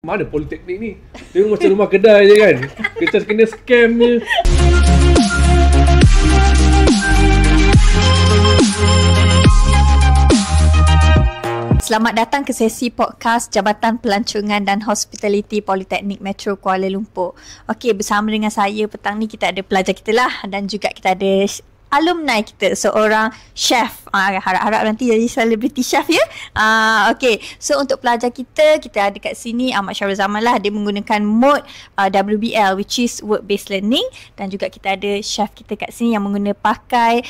Mana politeknik ni? Tengok macam rumah kedai je kan. Kita kena scam je. Selamat datang ke sesi podcast Jabatan Pelancongan dan Hospitality Politeknik Metro Kuala Lumpur. Okey, bersama dengan saya petang ni kita ada pelajar kita lah dan juga kita ada alumni kita, seorang chef. Harap-harap nanti jadi selebriti chef ya. Okey, so untuk pelajar kita ada kat sini Ahmad Syarul Zaman lah. Dia menggunakan mode WBL, which is work based learning, dan juga kita ada chef kita kat sini yang pakai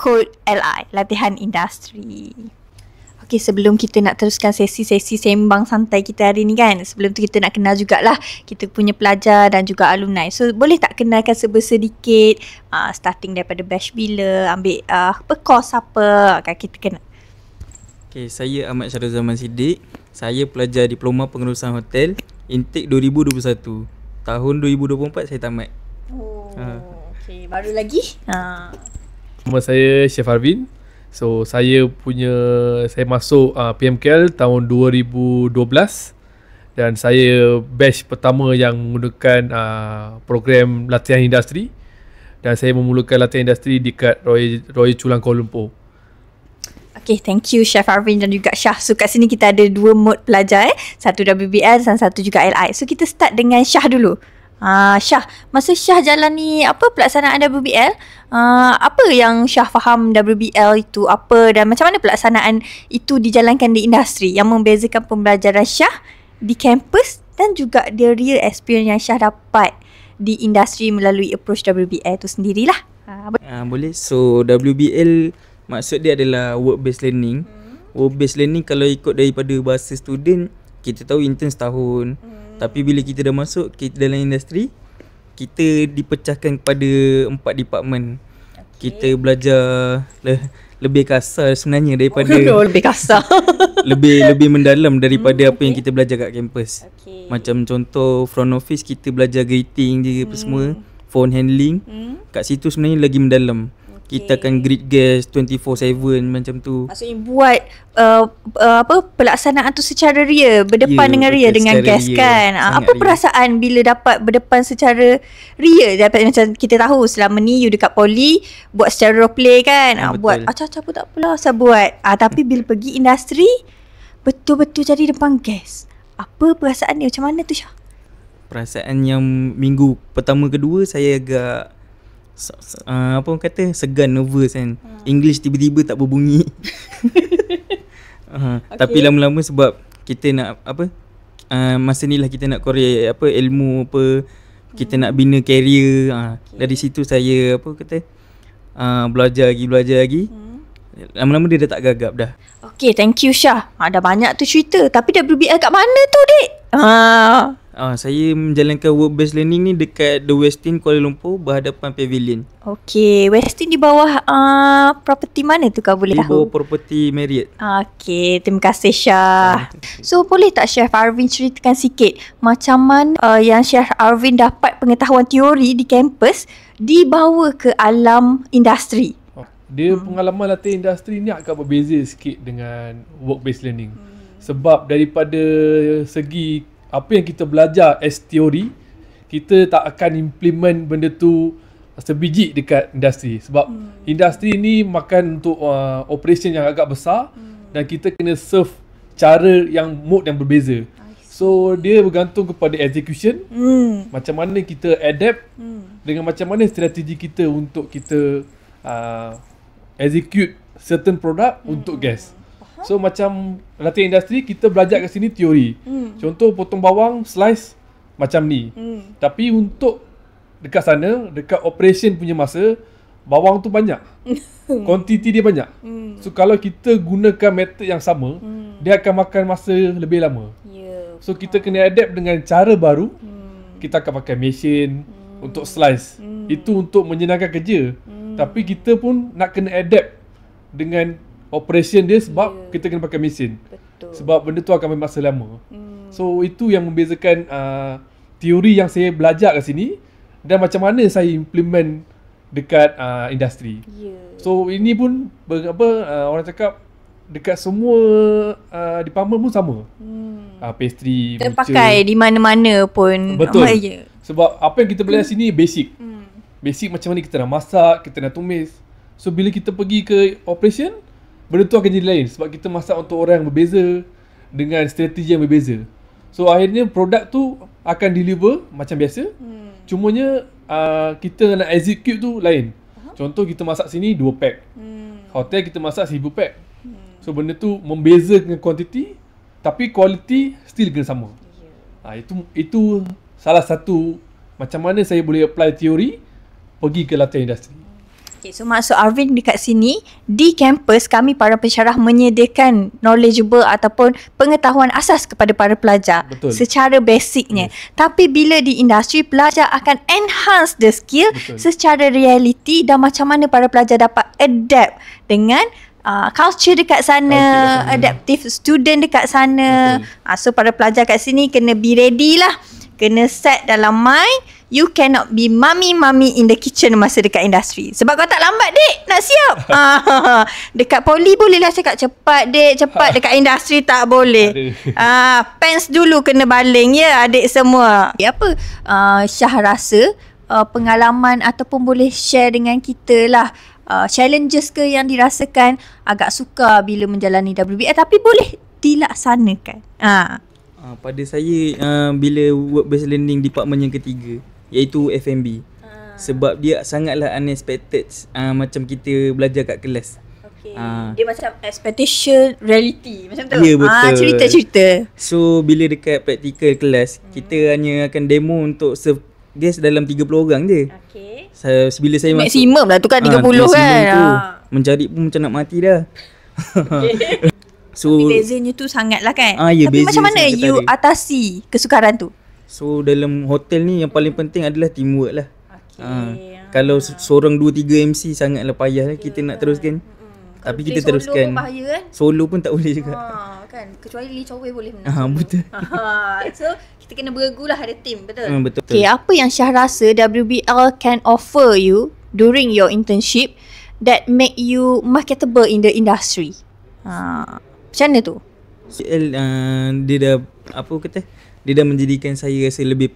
kod LI, latihan industri. Okay, sebelum kita nak teruskan sesi-sesi sembang santai kita hari ni kan, sebelum tu kita nak kenal jugalah kita punya pelajar dan juga alumni. So boleh tak kenalkan sedikit starting daripada batch bila, ambil course apa kan kita kenal. Okay, saya Ahmad Syarul Zaman Siddiq. Saya pelajar Diploma Pengurusan Hotel, intake 2021. Tahun 2024 saya tamat. Okay, baru lagi. Nama saya Chef Arvin. So saya masuk PMKL tahun 2012 dan saya batch pertama yang menggunakan program latihan industri, dan saya memulakan latihan industri dekat Royal Chulang Kuala Lumpur. Okay, thank you Chef Arvin dan juga Syah. So kat sini kita ada dua mode pelajar satu WBL dan satu juga LI. So kita start dengan Syah dulu. Syah, masa Syah jalani pelaksanaan WBL, apa yang Syah faham WBL itu apa dan macam mana pelaksanaan itu dijalankan di industri yang membezakan pembelajaran Syah di kampus dan juga the real experience yang Syah dapat di industri melalui approach WBL itu sendirilah. Boleh. So WBL maksud dia adalah work based learning. Work based learning kalau ikut daripada bahasa student, kita tahu intern setahun. Tapi bila kita dah masuk dalam industri, kita dipecahkan kepada 4 department. Kita belajar lebih kasar sebenarnya daripada lebih kasar. lebih mendalam daripada apa yang kita belajar kat kampus. Macam contoh front office, kita belajar greeting je apa semua, phone handling. Kat situ sebenarnya lagi mendalam. Kita akan greet guest 24/7 macam tu. Maksudnya buat pelaksanaan tu secara real, berdepan dengan real dengan guest kan. Apa perasaan bila dapat berdepan secara real? Dapat macam kita tahu selama ni you dekat poli buat secara role play kan. Buat acah-acah pun tak apalah saya buat. Tapi bila pergi industri betul-betul jadi depan guest. Apa perasaan dia? Macam mana tu Syah? Perasaan yang minggu pertama kedua saya agak segan, nervous kan. English tiba-tiba tak berbunyi. Tapi lama-lama sebab kita nak masa ni lah kita nak korek ilmu kita nak bina career. Dari situ saya belajar lagi. Lama-lama dia dah tak gagap dah. Okay, thank you Syah. Dah banyak tu cerita. Tapi WBL kat mana tu dik? Saya menjalankan work based learning ni dekat The Westin Kuala Lumpur, berhadapan Pavilion. Okay, Westin di bawah property mana tu kau boleh tahu? Di bawah property Marriott. Okay, terima kasih Syah. So boleh tak Chef Arvin ceritakan sikit macam mana yang Chef Arvin dapat pengetahuan teori di kampus dibawa ke alam industri? Dia pengalaman latihan industri ni agak berbeza sikit dengan work based learning. Sebab daripada segi apa yang kita belajar as teori, kita tak akan implement benda tu sebiji dekat industri. Sebab industri ni makan untuk operation yang agak besar, dan kita kena serve cara mode yang berbeza. So dia bergantung kepada execution, macam mana kita adapt dengan macam mana strategi kita untuk kita execute certain product untuk guest. So macam latihan industri, kita belajar kat sini teori. Contoh potong bawang, slice macam ni. Tapi untuk dekat sana, dekat operation punya masa, bawang tu banyak. Quantity dia banyak. So kalau kita gunakan method yang sama, dia akan makan masa lebih lama. So kita kena adapt dengan cara baru. Kita akan pakai mesin untuk slice. Itu untuk menyenangkan kerja. Tapi kita pun nak kena adapt dengan operation dia sebab kita kena pakai mesin. Betul. Sebab benda tu akan ambil masa lama. So itu yang membezakan teori yang saya belajar kat sini dan macam mana saya implement dekat industri. So ini pun orang cakap dekat semua department pun sama. Pastry, Kita pakai di mana-mana pun. Betul. Ya. Sebab apa yang kita belajar sini basic. Basic macam mana kita nak masak, kita nak tumis. So bila kita pergi ke operation, benda tu akan jadi lain. Sebab kita masak untuk orang yang berbeza, dengan strategi yang berbeza. So akhirnya produk tu akan deliver macam biasa. Cumanya kita nak execute tu lain. Contoh kita masak sini 2 pack. Hotel kita masak 1000 pack. So benda tu membeza dengan quantity, tapi quality still kena sama. Itu salah satu macam mana saya boleh apply teori pergi ke latihan industri. Okay, so maksud Arvin dekat sini, di kampus kami para pensyarah menyediakan knowledgeable ataupun pengetahuan asas kepada para pelajar. Betul. Secara basicnya. Tapi bila di industri, pelajar akan enhance the skill secara reality dan macam mana para pelajar dapat adapt dengan culture dekat sana, adaptive student dekat sana. So para pelajar kat sini kena be ready lah. Kena set dalam mind, you cannot be mummy in the kitchen masa dekat industri. Sebab kau tak lambat, dek, nak siap. Dekat poli bolehlah cakap cepat, dek, cepat. Dekat industri tak boleh. Pants dulu kena baling, ya adik semua. Apa Syah rasa pengalaman ataupun boleh share dengan kita lah, challenges ke yang dirasakan agak sukar bila menjalani WBL tapi boleh dilaksanakan. Pada saya bila work based learning department yang ketiga, iaitu F&B. Sebab dia sangatlah unexpected, macam kita belajar kat kelas. Dia macam expectation reality macam tu. Ya, betul. Cerita-cerita. So bila dekat practical kelas, kita hanya akan demo untuk serve guest dalam 30 orang je. Bila saya Maksimum lah tu kan 30 kan. Mencari pun macam nak mati dah. So bezanya tu sangat lah kan. Ya, tapi macam mana you atasi kesukaran tu? So dalam hotel ni yang paling penting adalah teamwork lah. Kalau seorang 2-3 MC sangatlah payah lah kita nak teruskan. Tapi kita teruskan. Solo pun bahaya kan? Solo pun tak boleh juga. Kan kecuali Lee Chow Wei boleh menang. Betul. So kita kena beregu lah, ada team, betul? Betul. Okay, apa yang Syah rasa WBL can offer you during your internship that make you marketable in the industry? Macam mana tu? Dia dah dia dah menjadikan saya rasa lebih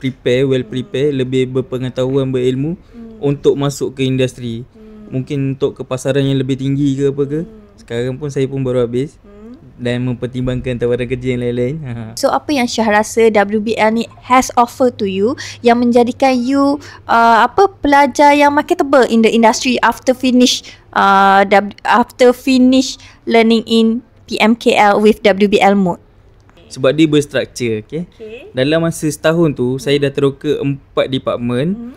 well prepare, lebih berpengetahuan, berilmu untuk masuk ke industri. Mungkin untuk ke pasaran yang lebih tinggi ke apa ke. Sekarang pun saya pun baru habis dan mempertimbangkan tawaran kerja yang lain-lain. So apa yang Syah rasa WBL ni has offer to you yang menjadikan you pelajar yang marketable in the industry after finish learning in PMKL with WBL mode? Sebab dia berstruktur, okay? Dalam masa setahun tu saya dah teroka 4 department.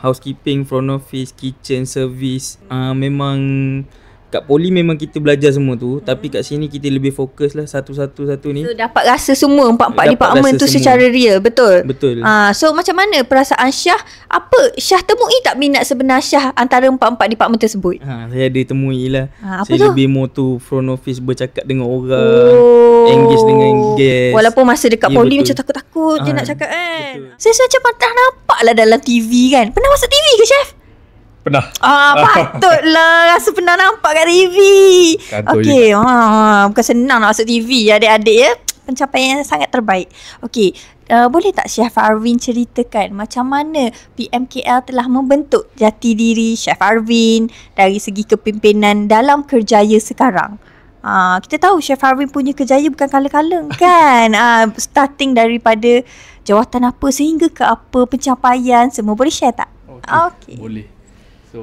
Housekeeping, front office, kitchen, service. Memang kat poli memang kita belajar semua tu, tapi kat sini kita lebih fokus lah satu ni. So dapat rasa semua 4 department tu semua secara real, betul? Betul. So macam mana perasaan Syah? Apa Syah temui tak minat sebenar Syah antara 4 department tersebut? Saya ada temui lah. Saya tu? lebih more to front office, bercakap dengan orang, engage dengan guest. Walaupun masa dekat poli macam takut-takut je nak cakap kan. Betul. Saya macam pernah nampak lah dalam TV kan. Pernah masuk TV ke, Chef? Pernah. Patutlah rasa pernah nampak kat TV. Okey, bukan senang nak masuk TV adik-adik ya. Pencapaian yang sangat terbaik. Okey, boleh tak Chef Arvin ceritakan macam mana PMKL telah membentuk jati diri Chef Arvin dari segi kepimpinan dalam kerjaya sekarang? Kita tahu Chef Arvin punya kerjaya bukan kala-kala kan. Starting daripada jawatan apa sehingga ke apa pencapaian semua, boleh share tak? Okay. Boleh. So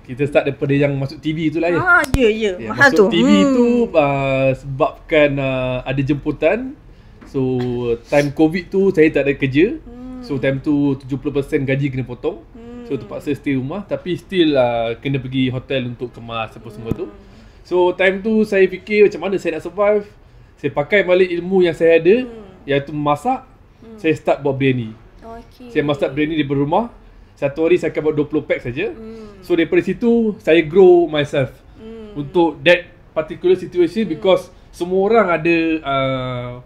kita start daripada yang masuk TV tu lah ya. Ya. Mahal masuk tu. TV tu sebabkan ada jemputan. So time COVID tu saya tak ada kerja. So time tu 70% gaji kena potong. So terpaksa stay rumah, tapi still kena pergi hotel untuk kemas apa semua tu. So time tu saya fikir macam mana saya nak survive. Saya pakai balik ilmu yang saya ada, iaitu masak. Saya start buat biryani. Saya masak biryani di rumah. Satu hari saya akan buat 20 pack saja. So daripada situ saya grow myself untuk that particular situation, because semua orang ada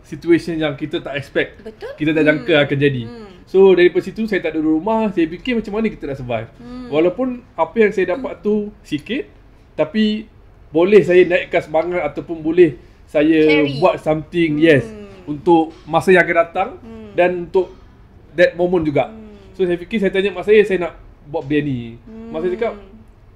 situation yang kita tak expect. Betul? Kita tak jangka akan jadi. So daripada situ saya tak duduk rumah, saya fikir macam mana kita nak survive. Walaupun apa yang saya dapat tu sikit, tapi boleh saya naikkan semangat ataupun boleh saya buat something untuk masa yang akan datang dan untuk that moment juga. So saya fikir, saya tanya mak saya nak buat biryani. Mak saya cakap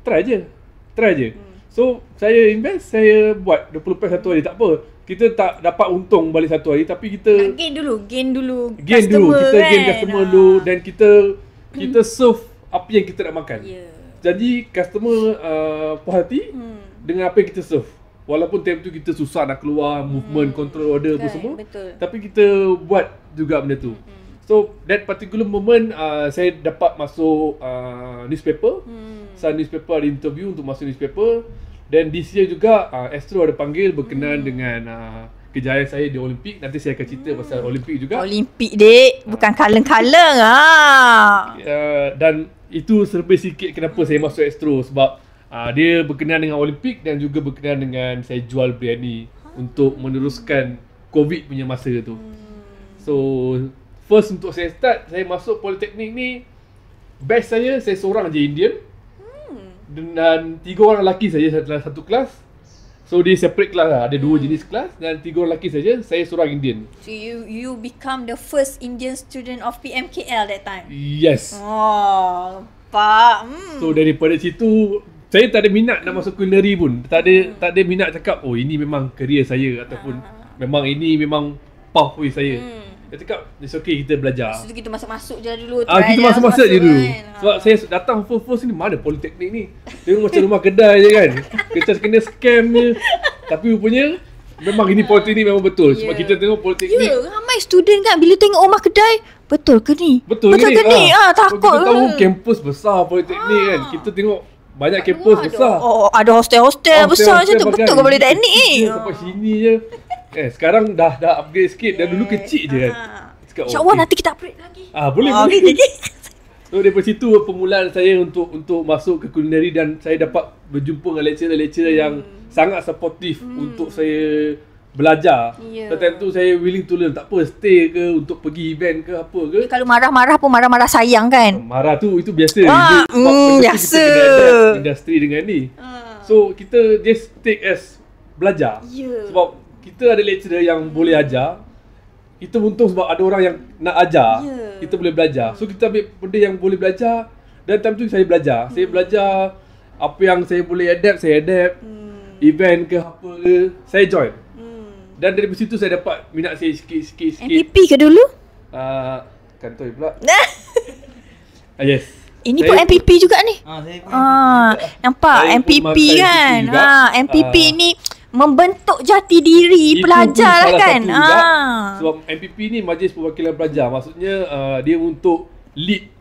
try je. So saya invest, saya buat 20% satu hari, tak apa. Kita tak dapat untung balik satu hari, tapi kita gain dulu kita kan? gain customer dulu, dan kita serve apa yang kita nak makan. Jadi customer puas hati dengan apa yang kita serve. Walaupun time tu kita susah nak keluar movement, control order apa semua, tapi kita buat juga benda tu. So that particular moment saya dapat masuk newspaper. Sun newspaper ada interview untuk masuk newspaper. Dan this year juga Astro ada panggil berkenaan dengan kejayaan saya di Olimpik. Nanti saya akan cerita pasal Olimpik juga. Olimpik dek, bukan kaleng-kaleng dan itu serba sikit kenapa saya masuk Astro, sebab dia berkenaan dengan Olimpik dan juga berkenaan dengan saya jual biryani untuk meneruskan COVID punya masa tu. So first untuk saya start, saya masuk Politeknik ni, batch saya seorang je Indian. Dan 3 orang lelaki saja dalam satu kelas. So dia separate kelas lah. Ada 2 jenis kelas dan 3 orang lelaki saja. Saya seorang Indian. So you become the first Indian student of PMKL that time? Yes. Oh, Pak. So daripada situ, saya tak ada minat nak masuk culinary pun. Tak ada minat cakap, oh ini memang career saya, ataupun memang ini memang pathway saya. Saya cakap, it's okay, kita belajar. So kita masuk-masuk je dulu. Kita masuk-masuk je dulu. Sebab saya datang first ni, mana Politeknik ni? Tengok macam rumah kedai je kan. Kita kena scam je. Tapi rupanya memang ini Politeknik memang betul. Sebab kita tengok Politeknik. Ramai student kan bila tengok rumah kedai, betul ke ni? Betul ke ni? Takut. Kita tahu kampus besar Politeknik kan. Kita tengok banyak kampus besar. Ada hostel-hostel besar macam tu. Betul ke Politeknik ni? Sampai sini je. Sekarang dah upgrade sikit. Dan dulu kecil je kan. InsyaAllah nanti kita upgrade lagi. Boleh. So daripada situ permulaan saya untuk masuk ke culinary, dan saya dapat berjumpa dengan lecturer-lecturer yang sangat supportive untuk saya belajar. Time tu saya willing to learn. Tak apa, stay ke untuk pergi event ke apa ke. Kalau marah-marah pun marah-marah sayang kan. Marah tu itu biasa. Biasa. Kita industri dengan ni. So kita just take as belajar. Sebab kita ada lecturer yang boleh ajar. Kita untung sebab ada orang yang nak ajar. Kita boleh belajar. So kita ambil benda yang boleh belajar. Dan time tu saya belajar. Saya belajar apa yang saya boleh adapt, saya adapt. Event ke apa ke, saya join. Dan dari situ saya dapat minat saya sikit. MPP ke dulu? Kantoi pula. Yes. Ini pun MPP juga ni. Nampak saya MPP kan. MPP ni membentuk jati diri pelajar lah kan. Sebab MPP ni Majlis Perwakilan Pelajar. Maksudnya dia untuk lead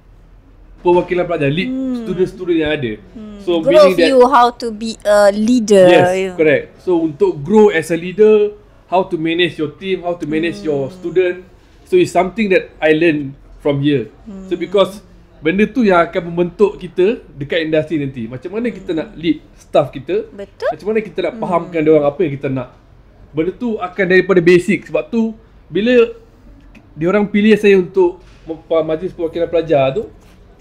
perwakilan pelajar, lead student-student yang ada. So grow you how to be a leader. Yes, correct. So untuk grow as a leader, how to manage your team, how to manage your student. So it's something that I learn from here. So because benda tu yang akan membentuk kita dekat industri nanti. Macam mana kita nak lead staff kita. Betul. Macam mana kita nak fahamkan diorang apa yang kita nak. Benda tu akan daripada basic. Sebab tu bila diorang pilih saya untuk Majlis Perwakilan Pelajar tu,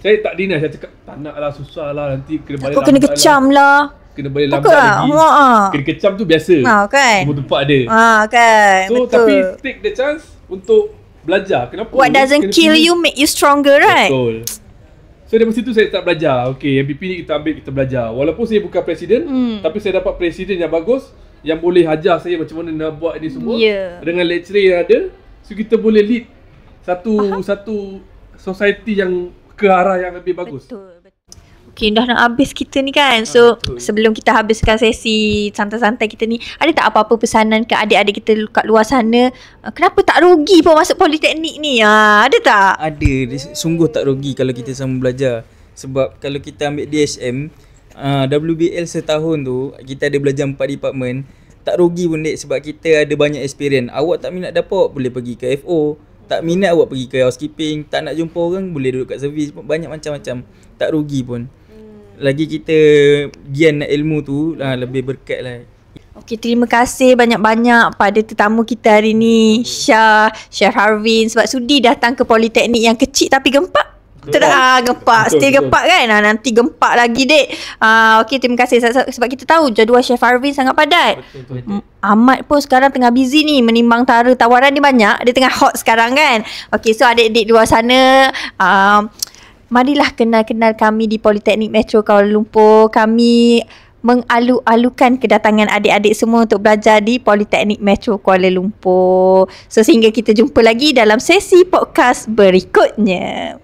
saya tak deny. Saya cakap tak nak lah, susah lah, nanti kena balik lambat. Kena kecam lah. Kena balik lambat lagi. Kena kecam tu biasa. Kan. Semua tempat ada. Kan. So betul. tapi take the chance untuk belajar. Kenapa? What doesn't kill you make you stronger, right? Betul. So dari situ saya start belajar. Okay, MPP ni kita ambil, kita belajar. Walaupun saya bukan presiden, tapi saya dapat presiden yang bagus, yang boleh ajar saya macam mana nak buat ni semua. Dengan lecturer yang ada. So kita boleh lead satu society yang ke arah yang lebih bagus. Betul. Okay, dah nak habis kita ni kan. So sebelum kita habiskan sesi santai-santai kita ni, ada tak apa-apa pesanan ke adik-adik kita kat luar sana? Kenapa tak rugi pun masuk Politeknik ni? Ada tak? Ada. Sungguh tak rugi kalau kita sama belajar. Sebab kalau kita ambil DHM, WBL setahun tu kita ada belajar 4 department. Tak rugi pun dek, sebab kita ada banyak experience. Awak tak minat dapur, boleh pergi ke FO. Tak minat awak pergi ke housekeeping. Tak nak jumpa orang, boleh duduk kat servis. Banyak macam-macam. Tak rugi pun. Lagi kita gian ilmu tu lebih berkat lah. Okay, terima kasih banyak-banyak pada tetamu kita hari ni, Syah, Chef Harvin, sebab sudi datang ke Politeknik yang kecil tapi gempak. Gempak. Still gempak kan? Nanti gempak lagi, dek. Okay, terima kasih. Sebab kita tahu jadual Chef Arvin sangat padat. Betul. Ahmad pun sekarang tengah busy ni, menimbang tara tawaran dia banyak. Dia tengah hot sekarang kan. Okay, so adik-adik luar sana, marilah kenal-kenal kami di Politeknik Metro Kuala Lumpur. Kami mengalu-alukan kedatangan adik-adik semua untuk belajar di Politeknik Metro Kuala Lumpur. So, sehingga kita jumpa lagi dalam sesi podcast berikutnya.